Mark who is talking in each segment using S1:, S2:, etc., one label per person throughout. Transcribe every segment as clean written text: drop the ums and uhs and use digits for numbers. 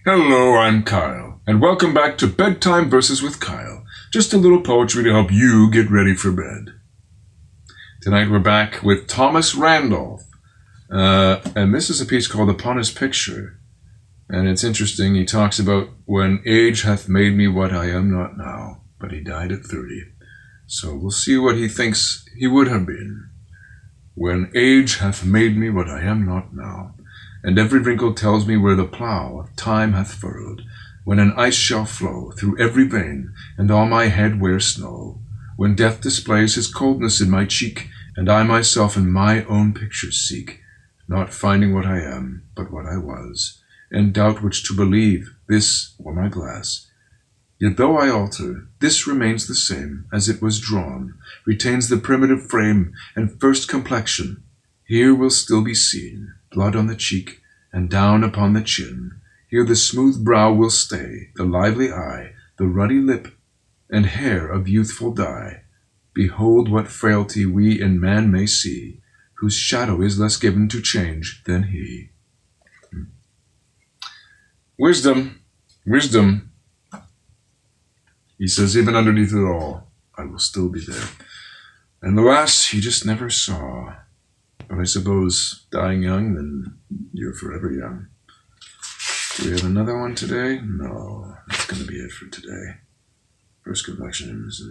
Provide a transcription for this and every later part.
S1: Hello, I'm Kyle, and welcome back to Bedtime Verses with Kyle. Just a little poetry to help you get ready for bed. Tonight we're back with Thomas Randolph, and this is a piece called Upon His Picture. And it's interesting, he talks about when age hath made me what I am not now, but he died at 30. So we'll see what he thinks he would have been. When age hath made me what I am not now, and every wrinkle tells me where the plough of time hath furrowed, when an ice shall flow through every vein, and all my head wear snow, when death displays his coldness in my cheek, and I myself in my own picture seek, not finding what I am, but what I was, and doubt which to believe, this or my glass. Yet though I alter, this remains the same, as it was drawn, retains the primitive frame and first complexion. Here will still be seen blood on the cheek, and down upon the chin. Here the smooth brow will stay, the lively eye, the ruddy lip, and hair of youthful dye. Behold what frailty we in man may see, whose shadow is less given to change than he. Wisdom, wisdom. He says, even underneath it all, I will still be there. And the last he just never saw. But I suppose, dying young, then you're forever young. Do we have another one today? No, that's going to be it for today. First complexion is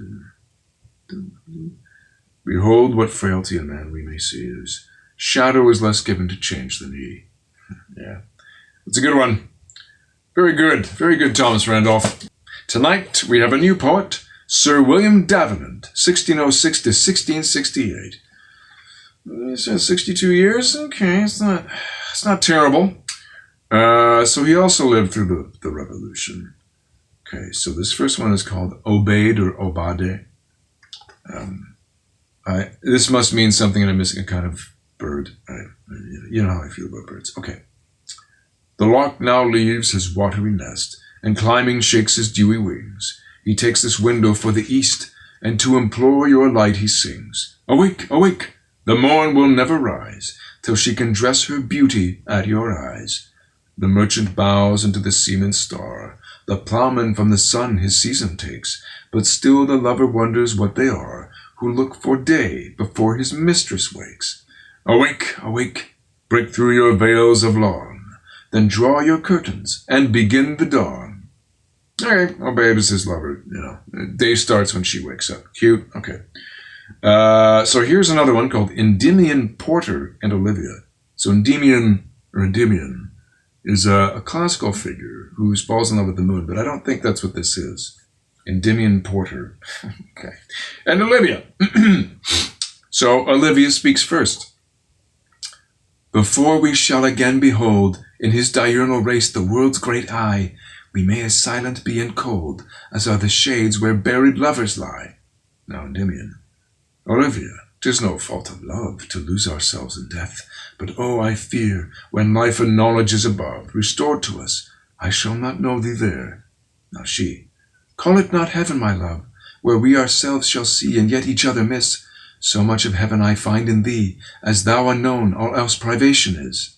S1: behold what frailty in man we may see, whose shadow is less given to change than he. Yeah, it's a good one. Very good, Thomas Randolph. Tonight we have a new poet, Sir William Davenant, 1606 to 1668. 62 years? Okay, it's not terrible. So he also lived through the Revolution. Okay, so this first one is called Obaid or Obade. This must mean something, and I'm missing a kind of bird. You know how I feel about birds. Okay. The lark now leaves his watery nest, and climbing shakes his dewy wings. He takes this window for the east, and to implore your light he sings. Awake, awake! The morn will never rise, till she can dress her beauty at your eyes. The merchant bows into the seaman's star. The ploughman from the sun his season takes, but still the lover wonders what they are, who look for day before his mistress wakes. Awake, awake! Break through your veils of lawn, then draw your curtains, and begin the dawn. Okay, Obaid is his lover, Day starts when she wakes up. Cute, okay. So here's another one called Endymion Porter and Olivia. So Endymion is a classical figure who falls in love with the moon, but I don't think that's what this is. Endymion Porter. Okay. And Olivia. So Olivia speaks first. Before we shall again behold in his diurnal race the world's great eye, we may as silent be and cold as are the shades where buried lovers lie. Now Endymion. Olivia, 'tis no fault of love to lose ourselves in death, but oh, I fear, when life and knowledge is above, restored to us, I shall not know thee there. Now she, call it not heaven, my love, where we ourselves shall see and yet each other miss. So much of heaven I find in thee, as thou unknown, all else privation is.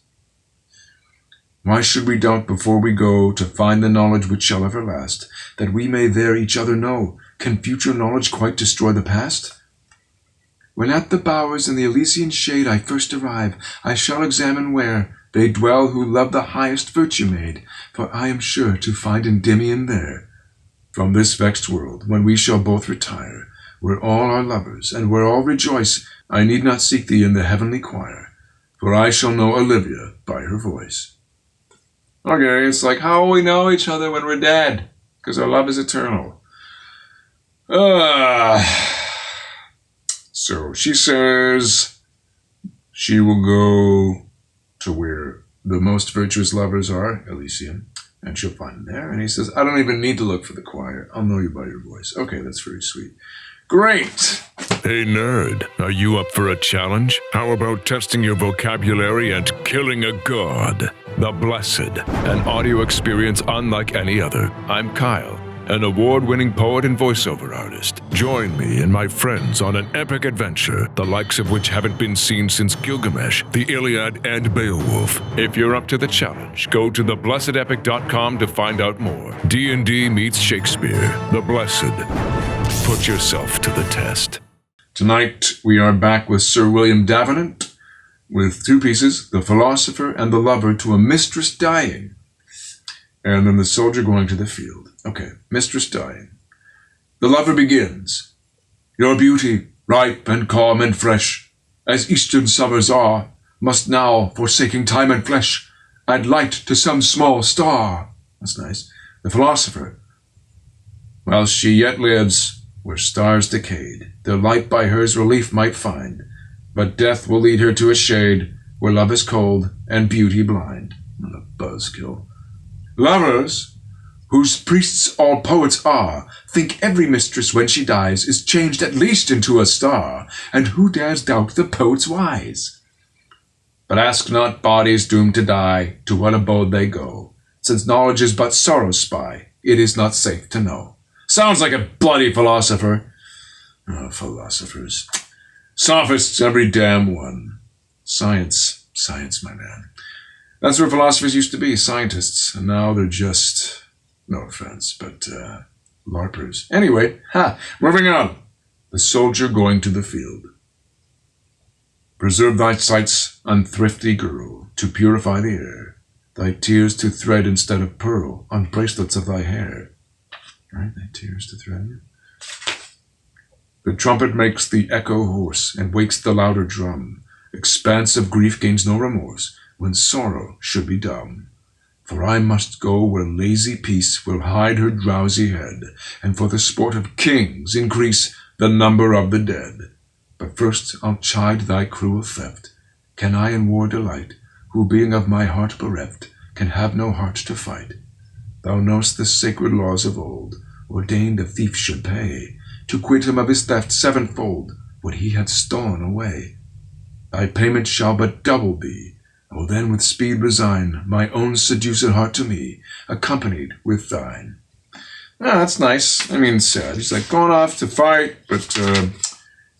S1: Why should we doubt before we go to find the knowledge which shall ever last, that we may there each other know? Can future knowledge quite destroy the past? When at the bowers in the Elysian shade I first arrive, I shall examine where they dwell who love the highest virtue made, for I am sure to find Endymion there. From this vexed world, when we shall both retire, where all are lovers, and where all rejoice, I need not seek thee in the heavenly choir, for I shall know Olivia by her voice. Okay, it's like how we know each other when we're dead, because our love is eternal. So she says she will go to where the most virtuous lovers are, Elysium, and she'll find him there. And he says, I don't even need to look for the choir. I'll know you by your voice. Okay, that's very sweet. Great.
S2: Hey nerd, are you up for a challenge? How about testing your vocabulary and killing a god? The Blessed, an audio experience unlike any other. I'm Kyle. an award-winning poet and voiceover artist. Join me and my friends on an epic adventure, the likes of which haven't been seen since Gilgamesh, the Iliad, and Beowulf. If you're up to the challenge, go to theblessedepic.com to find out more. D&D meets Shakespeare. The Blessed. Put yourself to the test.
S1: Tonight we are back with Sir William Davenant with two pieces, The Philosopher and the Lover to a Mistress Dying, and then the soldier going to the field. Okay, Mistress Dying. The lover begins. Your beauty, ripe and calm and fresh, as eastern summers are, must now, forsaking time and flesh, add light to some small star. That's nice. The Philosopher. While she yet lives, where stars decayed, their light by hers relief might find, but death will lead her to a shade where love is cold and beauty blind. What a buzzkill. Lovers, whose priests all poets are, think every mistress when she dies is changed at least into a star, and who dares doubt the poet's wise? But ask not bodies doomed to die to what abode they go, since knowledge is but sorrow's spy, it is not safe to know. Sounds like a bloody philosopher. Oh, philosophers. Sophists, every damn one. Science, my man. That's where philosophers used to be, scientists, and now they're just, no offense, but LARPers. Anyway, moving on. The soldier going to the field. Preserve thy sights, unthrifty girl, to purify the air, thy tears to thread instead of pearl on bracelets of thy hair. Right, thy tears to thread. The trumpet makes the echo hoarse and wakes the louder drum. Expanse of grief gains no remorse when sorrow should be dumb. For I must go where lazy peace will hide her drowsy head, and for the sport of kings increase the number of the dead. But first I'll chide thy cruel theft. Can I in war delight, who being of my heart bereft, can have no heart to fight? Thou know'st the sacred laws of old ordained a thief should pay, to quit him of his theft sevenfold what he had stolen away. Thy payment shall but double be. I will then with speed resign my own seduced heart to me, accompanied with thine. That's nice. I mean, sad. He's like going off to fight, but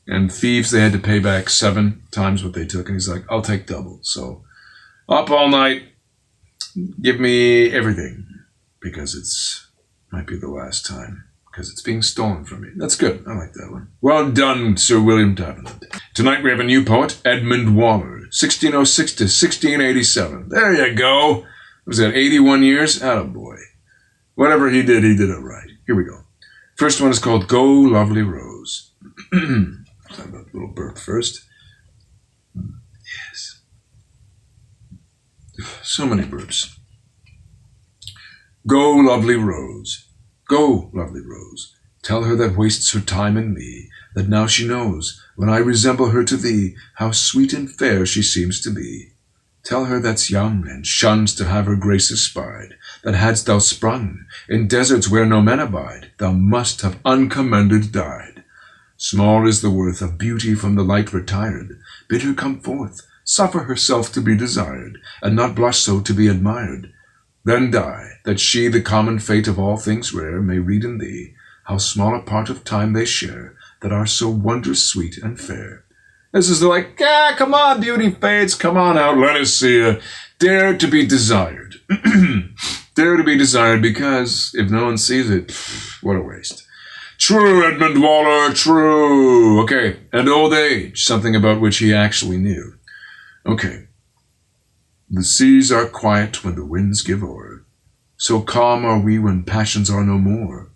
S1: and thieves, they had to pay back 7 times what they took, and he's like, I'll take double. So up all night, give me everything, because it's might be the last time, because it's being stolen from me. That's good. I like that one. Well done, Sir William Davenant. Tonight we have a new poet, Edmund Waller, 1606 to 1687. There you go. Was that 81 years? Attaboy. Whatever he did it right. Here we go. First one is called Go Lovely Rose. Talk about little burp first. Yes. So many burps. Go, lovely rose. Go, lovely rose. Tell her that wastes her time in me, that now she knows, when I resemble her to thee, how sweet and fair she seems to be. Tell her that's young, and shuns to have her graces spied, that hadst thou sprung in deserts where no men abide, thou must have uncommended died. Small is the worth of beauty from the light retired. Bid her come forth, suffer herself to be desired, and not blush so to be admired. Then die, that she the common fate of all things rare may read in thee, how small a part of time they share, that are so wondrous sweet and fair. This is like, come on, beauty fades, come on out, let us see you. Dare to be desired. Dare to be desired, because if no one sees it, what a waste. True, Edmund Waller, true. Okay, and old age, something about which he actually knew. Okay. The seas are quiet when the winds give o'er, so calm are we when passions are no more.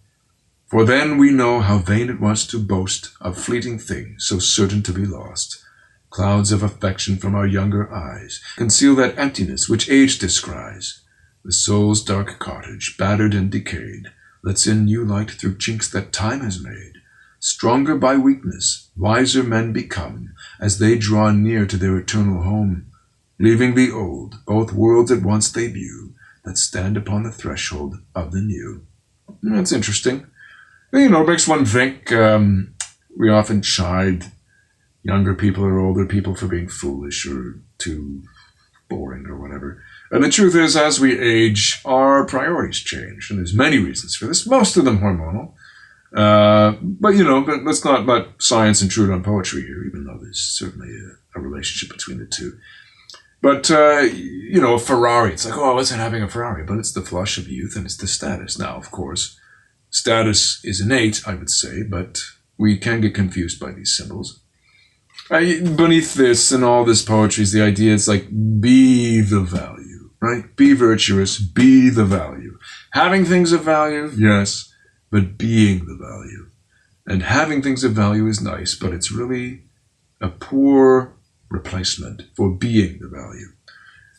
S1: For then we know how vain it was to boast of fleeting things so certain to be lost. Clouds of affection from our younger eyes conceal that emptiness which age descries. The soul's dark cottage, battered and decayed, lets in new light through chinks that time has made. Stronger by weakness, wiser men become, as they draw near to their eternal home. Leaving the old, both worlds at once they view, that stand upon the threshold of the new. That's interesting. It makes one think. We often chide younger people or older people for being foolish or too boring or whatever. And the truth is, as we age, our priorities change. And there's many reasons for this, most of them hormonal. But let's not let science intrude on poetry here, even though there's certainly a relationship between the two. But, a Ferrari, it's like, oh, what's it having a Ferrari? But it's the flush of youth and it's the status. Now, of course, status is innate, I would say, but we can get confused by these symbols. Beneath this and all this poetry is the idea, it's like, be the value, right? Be virtuous, be the value. Having things of value, yes, but being the value. And having things of value is nice, but it's really a poor replacement for being the value.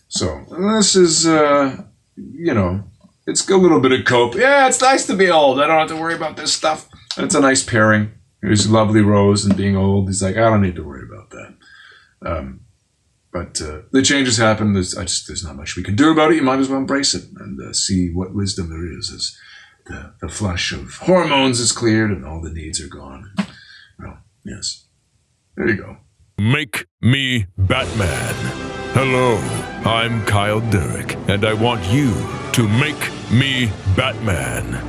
S1: So, this is, it's a little bit of cope. Yeah, it's nice to be old. I don't have to worry about this stuff. And it's a nice pairing. Here's lovely Rose and being old. He's like, I don't need to worry about that. But the changes happen. There's not much we can do about it. You might as well embrace it and see what wisdom there is as the flush of hormones is cleared and all the needs are gone. Well, yes. There you go.
S2: Make me Batman. Hello, I'm Kyle Derrick, and I want you to make me Batman.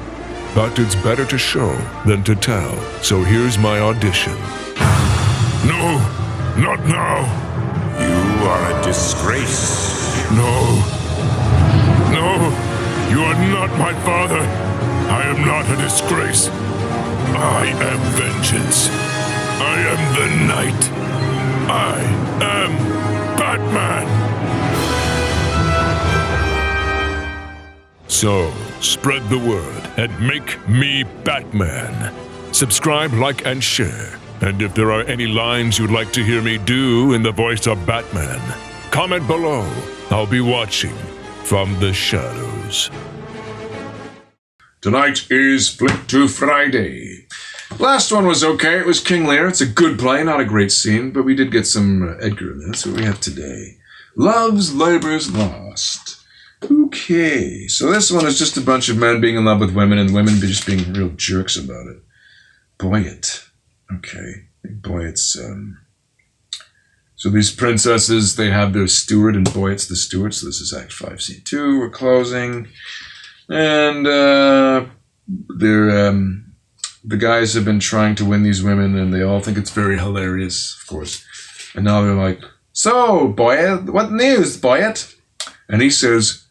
S2: But it's better to show than to tell, so here's my audition. No, not now.
S3: You are a disgrace.
S2: No, you are not my father. I am not a disgrace. I am vengeance. I am the knight. I am Batman. So, spread the word and make me Batman. Subscribe, like, and share. And if there are any lines you'd like to hear me do in the voice of Batman, comment below. I'll be watching from the shadows.
S1: Tonight is Flip to Friday. Last one was okay. It was King Lear. It's a good play, not a great scene, but we did get some Edgar in there. That's what we have today. Love's Labor's Lost. Okay, so this one is just a bunch of men being in love with women and women just being real jerks about it. Boyet. Okay. Boyet's, so these princesses, they have their steward, and Boyet's the steward, so this is Act 5, Scene 2. We're closing. And, the guys have been trying to win these women, and they all think it's very hilarious, of course. And now they're like, so, Boyet, what news, Boyet? And he says,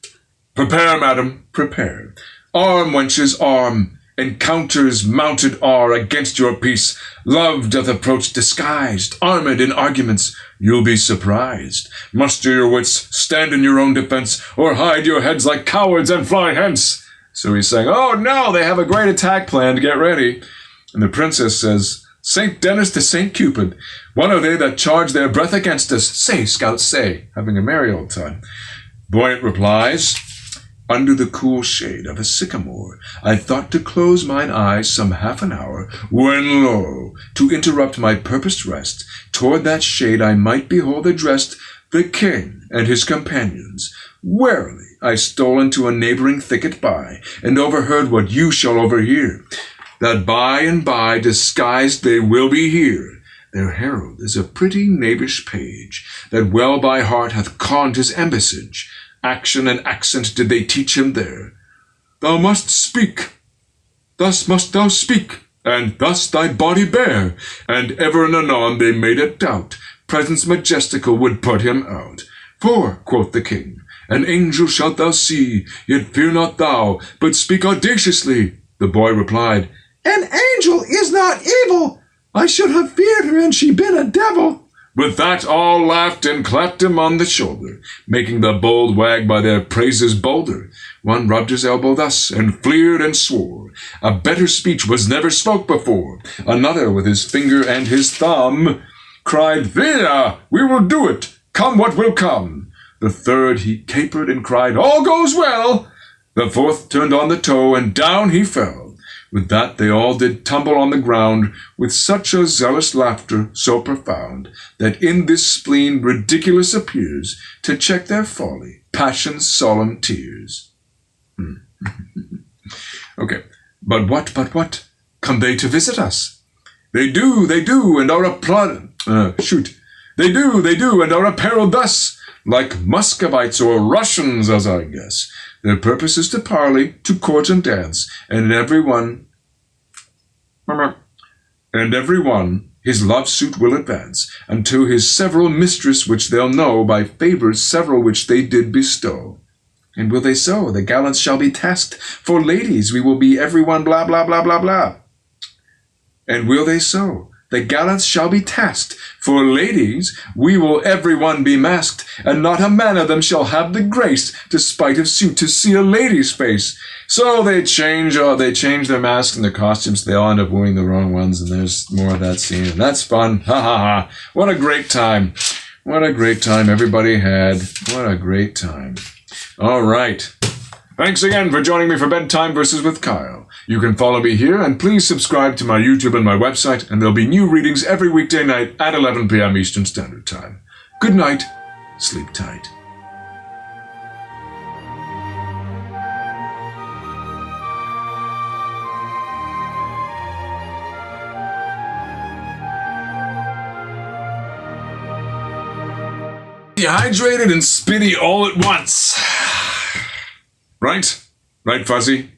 S1: prepare, madam, prepare. Arm, wenches, arm. Encounters mounted are against your peace. Love doth approach disguised, armed in arguments. You'll be surprised. Muster your wits, stand in your own defense, or hide your heads like cowards and fly hence. So he's saying, oh no, they have a great attack plan to get ready. And the princess says, St. Dennis to St. Cupid, one are they that charge their breath against us. Say, scouts, say, having a merry old time. Boyet replies, under the cool shade of a sycamore, I thought to close mine eyes some half an hour, when lo, to interrupt my purposed rest, toward that shade I might behold addressed the king and his companions. Warily I stole into a neighboring thicket by, and overheard what you shall overhear, that by and by disguised they will be here. Their herald is a pretty knavish page, that well by heart hath conned his embassage. Action and accent did they teach him there. Thou must speak, thus must thou speak, and thus thy body bear. And ever and anon they made a doubt, presence majestical would put him out. For, quoth the king, an angel shalt thou see, yet fear not thou, but speak audaciously. The boy replied, an angel is not evil. I should have feared her an she been a devil. With that all laughed and clapped him on the shoulder, making the bold wag by their praises bolder. One rubbed his elbow thus, and fleered and swore, a better speech was never spoke before. Another with his finger and his thumb cried, Via, we will do it, come what will come. The third he capered and cried, all goes well. The fourth turned on the toe, and down he fell. With that they all did tumble on the ground, with such a zealous laughter so profound, that in this spleen ridiculous appears, to check their folly, passion's solemn tears. Okay, but what, come they to visit us? They do, and are applauded, They do, and are apparelled thus. like Muscovites or Russians, as I guess. Their purpose is to parley, to court and dance, and every one his love suit will advance, unto his several mistress which they'll know by favors several which they did bestow. And will they so? The gallants shall be tasked, for ladies we will be every one blah blah blah blah blah. And will they so? The gallants shall be tasked, for ladies we will every one be masked, and not a man of them shall have the grace, despite of suit, to see a lady's face. So they change their masks and their costumes. They all end up wearing the wrong ones, and there's more of that scene, and that's fun. Ha ha ha! What a great time! What a great time everybody had! What a great time! All right. Thanks again for joining me for Bedtime Verses with Kyle. You can follow me here, and please subscribe to my YouTube and my website, and there'll be new readings every weekday night at 11 p.m. Eastern Standard Time. Good night. Sleep tight. Dehydrated and spitty all at once. Right? Right, Fuzzy?